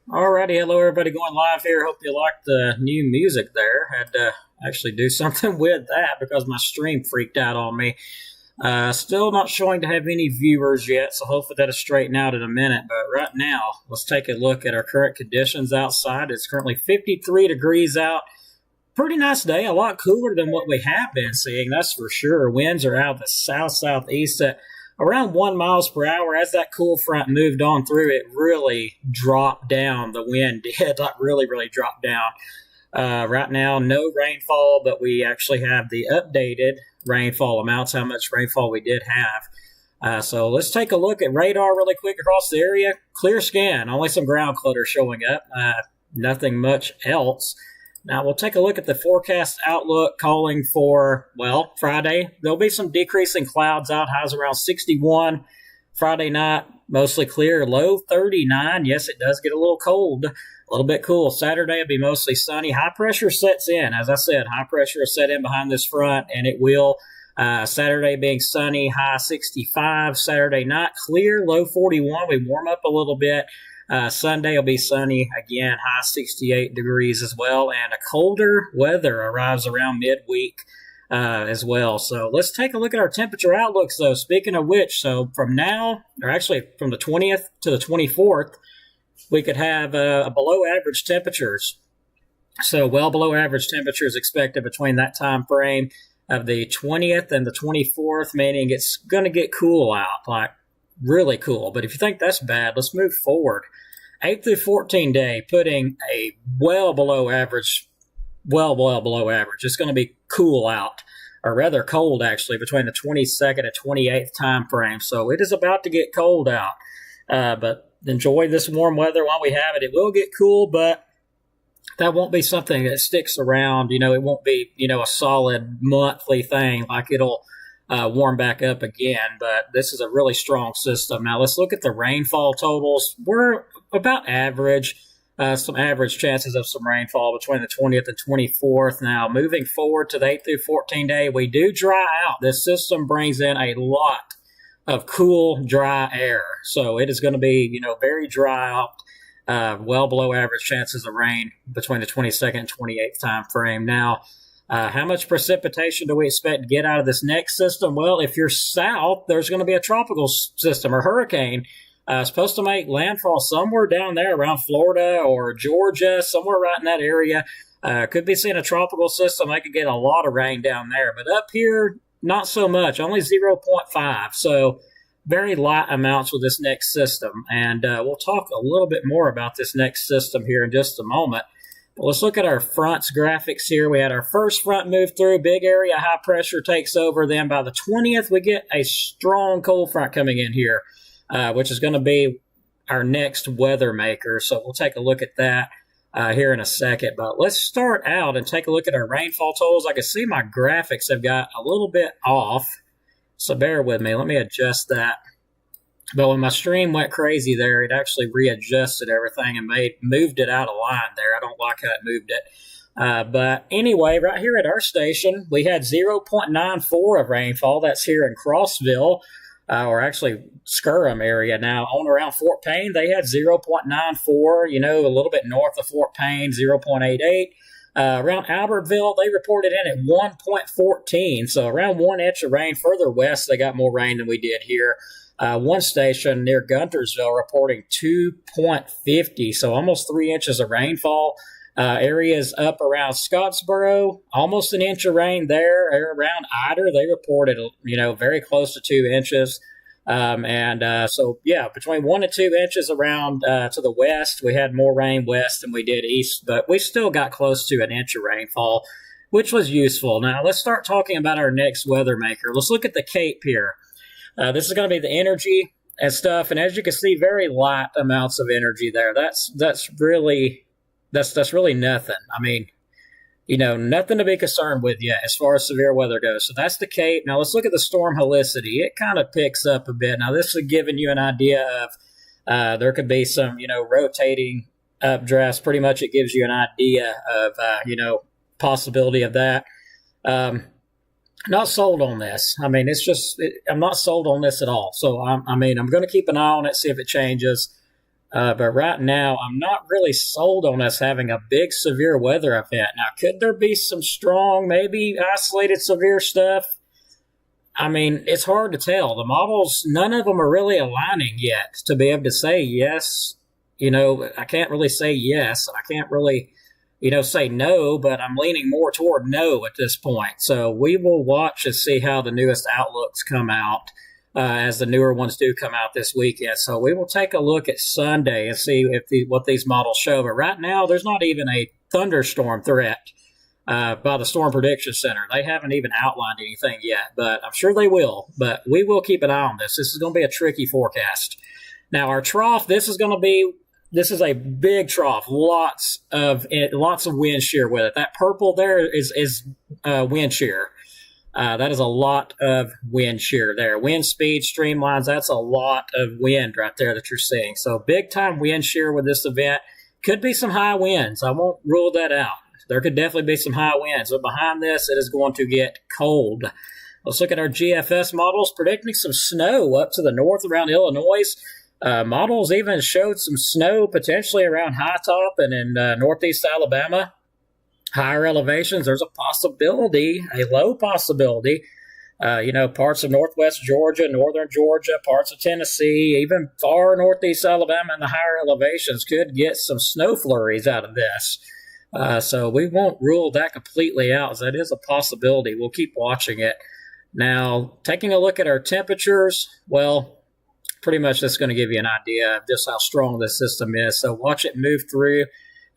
Alrighty, hello everybody going live here. Hope you liked the new music there. Had to actually do something with that because my stream freaked out on me. Still not showing to have any viewers yet, so hopefully that'll straighten out in a minute. But right now, let's take a look at our current conditions outside. It's currently 53 degrees out. Pretty nice day, a lot cooler than what we have been seeing, that's for sure. Winds are out of the south-southeast at around 1 miles per hour. As that cool front moved on through, it really dropped down. The wind did, like really dropped down. Right now, no rainfall, but we actually have the updated rainfall amounts, how much rainfall we did have. So let's take a look at radar really quick across the area. Clear scan, only some ground clutter showing up, nothing much else. Now we'll take a look at the forecast outlook calling for, well, Friday. There'll be some decreasing clouds out, highs around 61. Friday night, mostly clear, low 39. Yes, it does get a little cold, a little bit cool. Saturday will be mostly sunny. High pressure sets in. As I said, high pressure is set in behind this front, and it will. Saturday being sunny, high 65. Saturday night, clear, low 41. We warm up a little bit. Sunday will be sunny again, high 68 degrees as well, and a colder weather arrives around midweek as well. So let's take a look at our temperature outlooks, though. Speaking of which, so from now, or actually from the 20th to the 24th, we could have below average temperatures. So well below average temperatures expected between that time frame of the 20th and the 24th, meaning it's going to get cool out, like really cool. But if you think that's bad, let's move forward. 8 through 14 day, putting a well below average. It's going to be cool out, or rather cold actually, between the 22nd and 28th time frame. So it is about to get cold out. But enjoy this warm weather while we have it. It will get cool, but that won't be something that sticks around. It won't be, a solid monthly thing. Like it'll warm back up again, but this is a really strong system. Now let's look at the rainfall totals. We're about average, some average chances of some rainfall between the 20th and 24th. Now moving forward to the 8 through 14 day, we do dry out. This system brings in a lot of cool, dry air. So it is going to be, very dry out, well below average chances of rain between the 22nd and 28th time frame. Now, how much precipitation do we expect to get out of this next system? Well, if you're south, there's going to be a tropical system or hurricane supposed to make landfall somewhere down there around Florida or Georgia, somewhere right in that area. Could be seeing a tropical system. I could get a lot of rain down there. But up here, not so much, only 0.5. So very light amounts with this next system. And we'll talk a little bit more about this next system here in just a moment. Let's look at our fronts graphics here. We had our first front move through, big area, high pressure takes over. Then by the 20th, we get a strong cold front coming in here, which is going to be our next weather maker. So we'll take a look at that here in a second. But let's start out and take a look at our rainfall totals. I can see my graphics have got a little bit off, so bear with me. Let me adjust that. But when my stream went crazy there, it actually readjusted everything and moved it out of line there. I don't like how it moved it. But anyway, right here at our station, we had 0.94 of rainfall. That's here in Crossville, or actually Skirham area. Now, on around Fort Payne, they had 0.94, a little bit north of Fort Payne, 0.88. Around Albertville, they reported in at 1.14, so around 1 inch of rain. Further west, they got more rain than we did here. One station near Guntersville reporting 2.50, so almost 3 inches of rainfall. Areas up around Scottsboro, almost an inch of rain there. Around Ider, they reported, very close to 2 inches. So, between 1 and 2 inches around to the west. We had more rain west than we did east, but we still got close to an inch of rainfall, which was useful. Now, let's start talking about our next weather maker. Let's look at the Cape here. This is going to be the energy and stuff, and as you can see, very light amounts of energy there. That's really nothing. I mean, nothing to be concerned with yet as far as severe weather goes. So that's the Cape. Now let's look at the storm helicity. It kind of picks up a bit. Now this is giving you an idea of there could be some, rotating updrafts. Pretty much it gives you an idea of, possibility of that. Not sold on this. I mean, I'm not sold on this at all. So, I'm going to keep an eye on it, see if it changes. But right now, I'm not really sold on us having a big severe weather event. Now, could there be some strong, maybe isolated severe stuff? I mean, it's hard to tell. The models, none of them are really aligning yet to be able to say yes. I can't really say yes. I can't really, say no, but I'm leaning more toward no at this point. So we will watch and see how the newest outlooks come out as the newer ones do come out this weekend. So we will take a look at Sunday and see what these models show. But right now, there's not even a thunderstorm threat by the Storm Prediction Center. They haven't even outlined anything yet, but I'm sure they will. But we will keep an eye on this. This is going to be a tricky forecast. Now, our trough, this is a big trough. Lots of wind shear with it. That purple there is wind shear. That is a lot of wind shear there. Wind speed, streamlines, that's a lot of wind right there that you're seeing. So big time wind shear with this event. Could be some high winds. I won't rule that out. There could definitely be some high winds. But behind this, it is going to get cold. Let's look at our GFS models, predicting some snow up to the north around Illinois. Models even showed some snow potentially around High Top and in northeast Alabama. Higher elevations, there's a possibility, a low possibility. Parts of northwest Georgia, northern Georgia, parts of Tennessee, even far northeast Alabama and the higher elevations could get some snow flurries out of this. So we won't rule that completely out, as that is a possibility. We'll keep watching it. Now, taking a look at our temperatures, well, pretty much that's going to give you an idea of just how strong this system is. So watch it move through,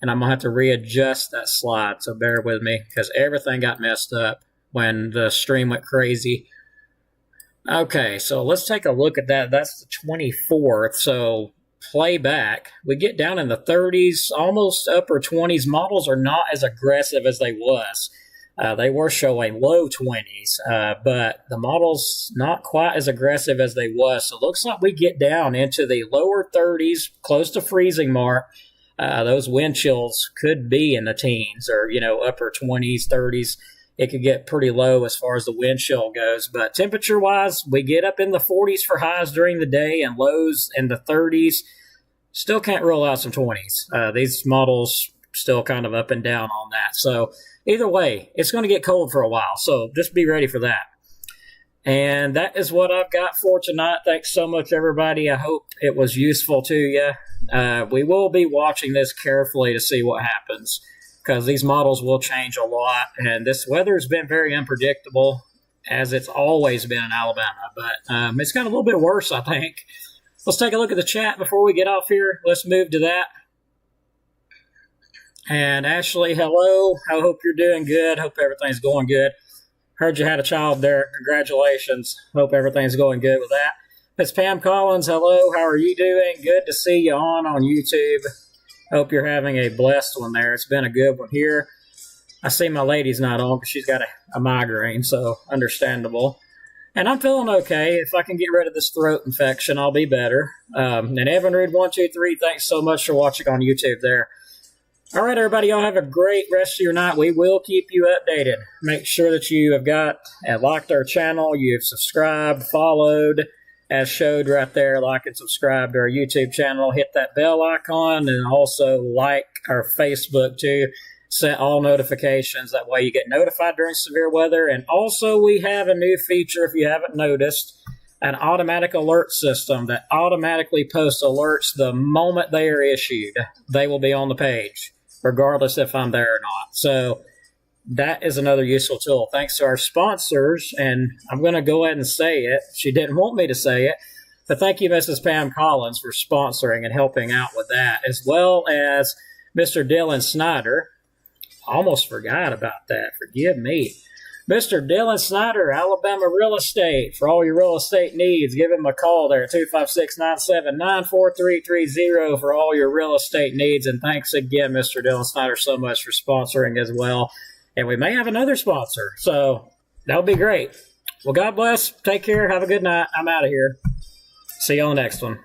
and I'm going to have to readjust that slide. So bear with me, because everything got messed up when the stream went crazy. Okay, so let's take a look at that. That's the 24th. So playback, we get down in the 30s, almost upper 20s. Models are not as aggressive as they was. They were showing low 20s, but the models not quite as aggressive as they was. So it looks like we get down into the lower 30s, close to freezing mark. Those wind chills could be in the teens or, upper 20s, 30s. It could get pretty low as far as the wind chill goes. But temperature-wise, we get up in the 40s for highs during the day and lows in the 30s. Still can't rule out some 20s. These models still kind of up and down on that. So either way, it's going to get cold for a while. So just be ready for that. And that is what I've got for tonight. Thanks so much, everybody. I hope it was useful to you. We will be watching this carefully to see what happens, because these models will change a lot. And this weather has been very unpredictable, as it's always been in Alabama. But it's got a little bit worse, I think. Let's take a look at the chat before we get off here. Let's move to that. And Ashley, hello. I hope you're doing good. Hope everything's going good. Heard you had a child there. Congratulations. Hope everything's going good with that. Miss Pam Collins, hello. How are you doing? Good to see you on YouTube. Hope you're having a blessed one there. It's been a good one here. I see my lady's not on because she's got a migraine, so understandable. And I'm feeling okay. If I can get rid of this throat infection, I'll be better. And Evan Rude 123, thanks so much for watching on YouTube there. All right, everybody, y'all have a great rest of your night. We will keep you updated. Make sure that you have got and liked our channel. You've subscribed, followed, as showed right there. Like and subscribe to our YouTube channel. Hit that bell icon, and also like our Facebook too. Set all notifications. That way you get notified during severe weather. And also we have a new feature, if you haven't noticed, an automatic alert system that automatically posts alerts the moment they are issued. They will be on the page, regardless if I'm there or not. So that is another useful tool. Thanks to our sponsors, and I'm going to go ahead and say it. She didn't want me to say it, but thank you, Mrs. Pam Collins, for sponsoring and helping out with that, as well as Mr. Dylan Snyder. Almost forgot about that. Forgive me. Mr. Dylan Snyder, Alabama Real Estate. For all your real estate needs, give him a call there, 256-979-4330 for all your real estate needs. And thanks again, Mr. Dylan Snyder, so much for sponsoring as well. And we may have another sponsor, so that'll be great. Well, God bless. Take care. Have a good night. I'm out of here. See you on the next one.